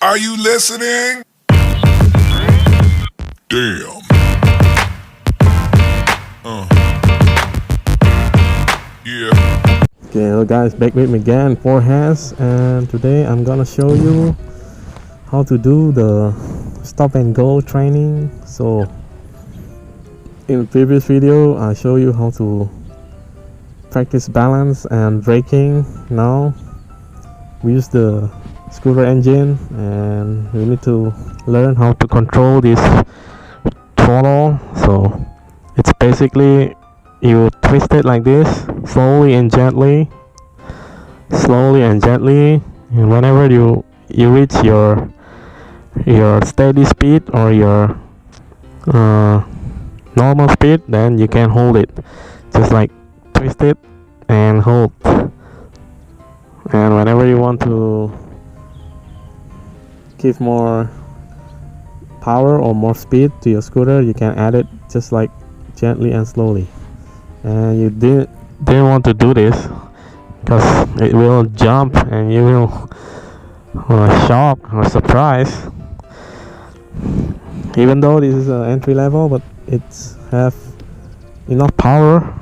Are you listening? Damn. Yeah. Okay, hello guys, back with me again, Vorhesz, and today I'm gonna show you how to do the stop and go training. So in the previous video I show you how to practice balance and braking. Now we use the scooter engine and we need to learn how to control this throttle. So it's basically you twist it like this, slowly and gently, and whenever you reach your steady speed or your normal speed, then you can hold it, just like twist it and hold. And whenever you want to give more power or more speed to your scooter, you can add it just like gently and slowly. And you didn't want to do this because it will jump and you will shock or surprise. Even though this is an entry level, but it's have enough power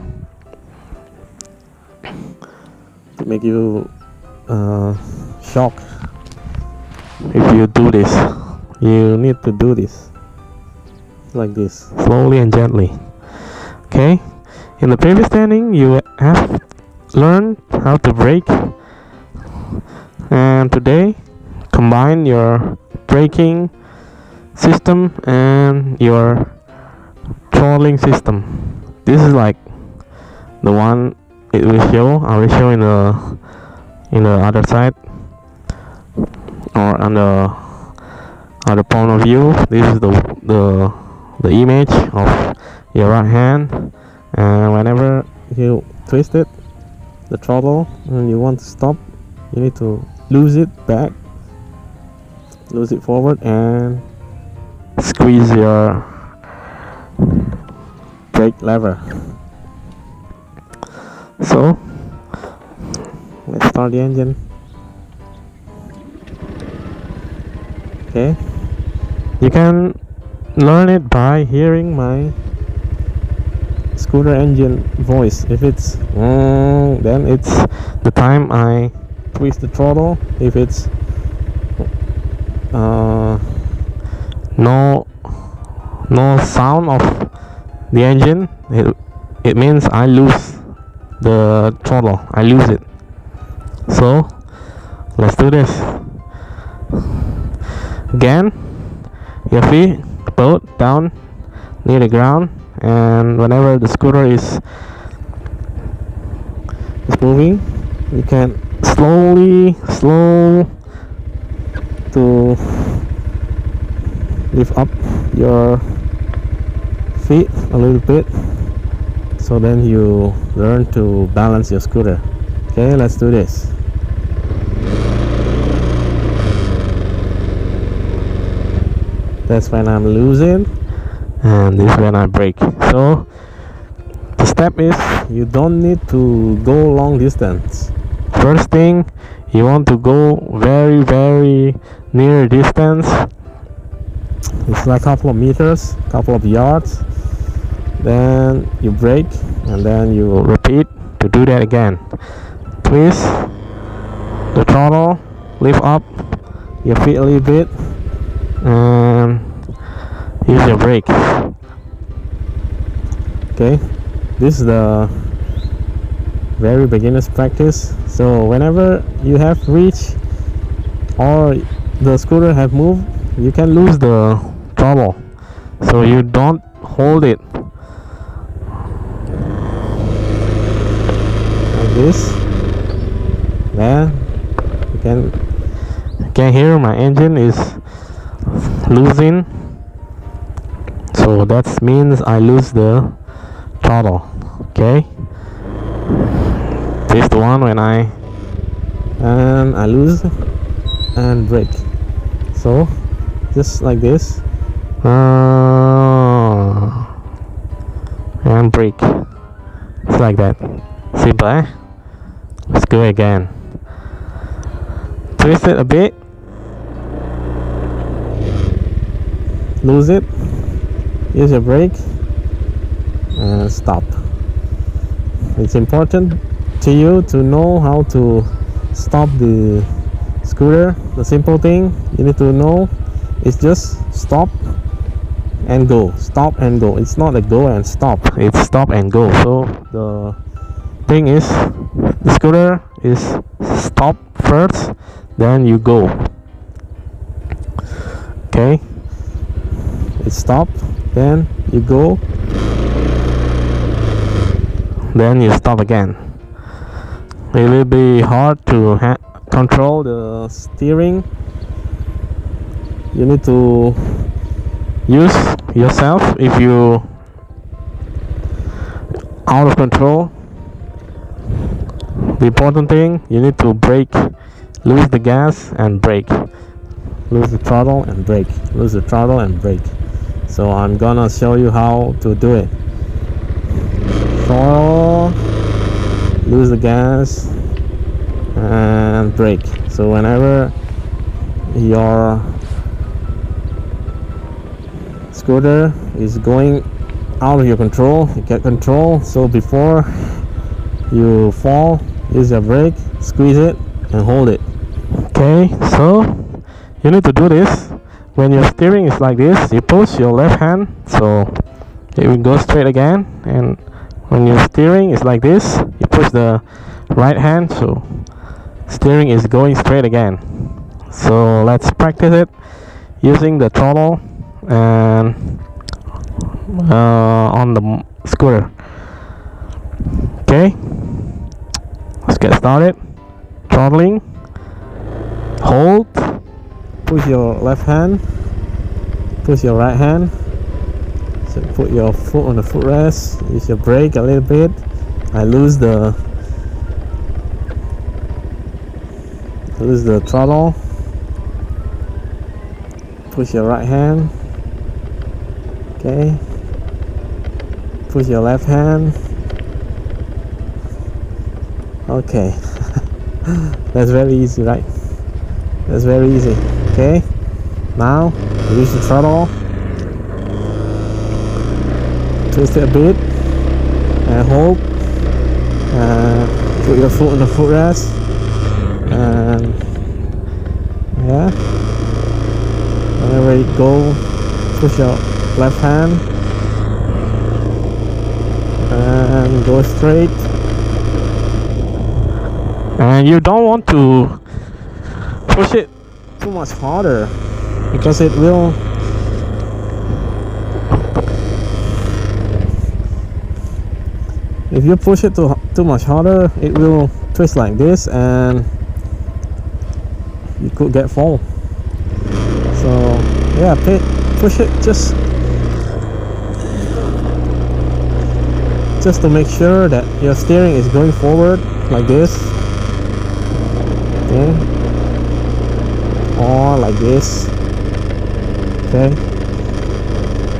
to make you shock. If you do this, you need to do this like this, slowly and gently. Okay, in the previous training you have learned how to brake, and today combine your braking system and your throttling system. This is like the one it will show. I will show in the other side or on the other point of view. This is the image of your right hand, and whenever you twist it, the throttle, and you want to stop, you need to lose it back, lose it forward, and squeeze your brake lever. So let's start the engine. Okay, you can learn it by hearing my scooter engine voice. If it's then it's the time I twist the throttle. If it's no sound of the engine, it means I lose the throttle, I lose it. So let's do this. Again, your feet both down near the ground, and whenever the scooter is moving, you can slow to lift up your feet a little bit, so then you learn to balance your scooter. Okay, let's do this. That's when I'm losing, and this is when I brake. So the step is, you don't need to go long distance. First thing, you want to go very near distance. It's like a couple of meters, couple of yards. Then you brake, and then you repeat to do that again. Twist the throttle, lift up your feet a little bit, and use your brake. Okay, this is the very beginner's practice. So whenever you have reached or the scooter have moved, you can lose the throttle, so you don't hold it like this. Then you can hear my engine is losing, so that means I lose the throttle. Okay, this is the one when I lose and brake. So just like this, and brake. It's like that. Simple, eh? Let's go again. Twist it a bit, lose it, use your brake and stop. It's important to you to know how to stop the scooter. The simple thing you need to know is just stop and go, stop and go. It's not a go and stop, it's stop and go. So the thing is, the scooter is stop first, then you go. Okay, it's stop, then you go, then you stop again. It will be hard to control the steering. You need to use yourself if you out of control. The important thing, you need to brake, lose the gas and brake, lose the throttle and brake, lose the throttle and brake. So I'm gonna show you how to do it. Throttle, lose the gas and brake. So whenever your scooter is going out of your control, you get control. So before you fall, use your brake, squeeze it and hold it. Okay, so you need to do this. When your steering is like this, you push your left hand so it will go straight again, and when your steering is like this, you push the right hand so steering is going straight again. So let's practice it using the throttle and on the scooter. Okay, let's get started. Throttling, hold, push your left hand, push your right hand. So put your foot on the footrest, use your brake a little bit. I lose the throttle. Push your right hand. Okay. Push your left hand. Okay. That's very easy, right? That's very easy. Okay. Now use the throttle. Twist it a bit and hold. Put your foot on the footrest. And yeah. Whenever you go, push your left hand and go straight. And you don't want to push it too much harder because it will if you push it too much harder, it will twist like this and you could get fall. So yeah, push it just to make sure that your steering is going forward like this. Okay, or like this. Okay,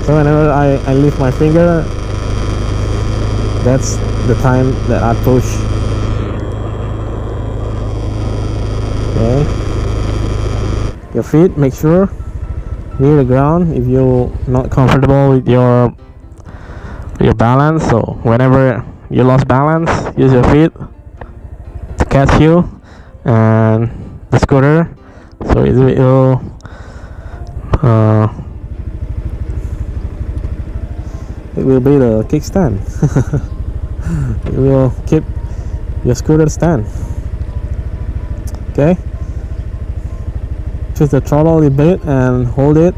so whenever I lift my finger, that's the time that I push. Okay, your feet, make sure near the ground if you're not comfortable with your balance. So whenever you lost balance, use your feet to catch you and the scooter, so it will be the kickstand. It will keep your scooter stand. Okay, twist the throttle a little bit and hold it.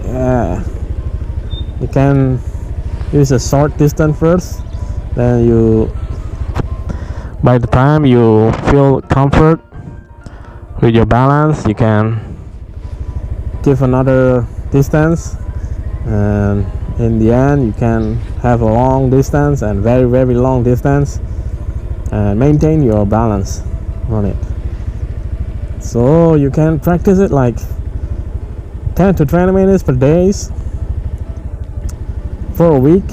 Yeah, you can use a short distance first, then by the time you feel comfort with your balance, you can give another distance, and in the end you can have a long distance and very very long distance and maintain your balance on it. So you can practice it like 10 to 20 minutes per day for a week.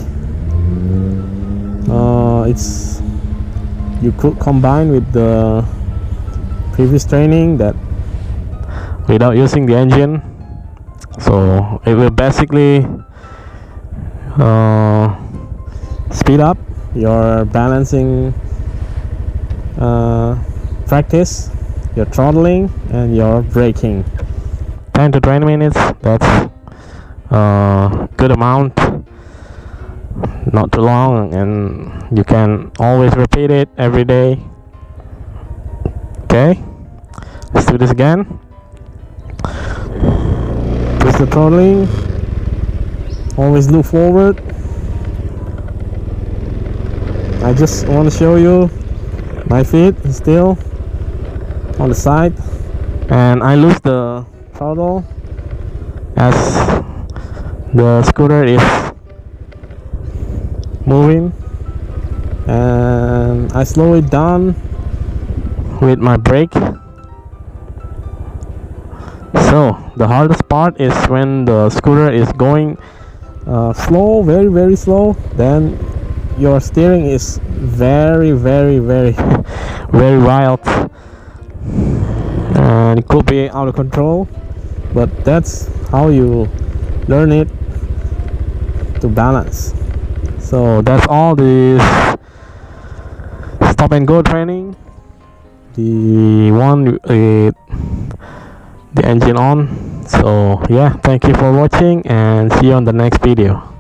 You could combine with the previous training that without using the engine. So it will basically speed up your balancing practice, your throttling and your braking. 10 to 20 minutes, that's good amount, not too long, and you can always repeat it every day. Okay, let's do this again. Push the throttling, always look forward. I just want to show you my feet still on the side, and I lose the throttle as the scooter is moving, and I slow it down with my brake. So the hardest part is when the scooter is going slow, very very slow, then your steering is very very very very wild, and it could be out of control, but that's how you learn it to balance. So that's all this stop and go training, the one with the engine on. So yeah, thank you for watching and see you on the next video.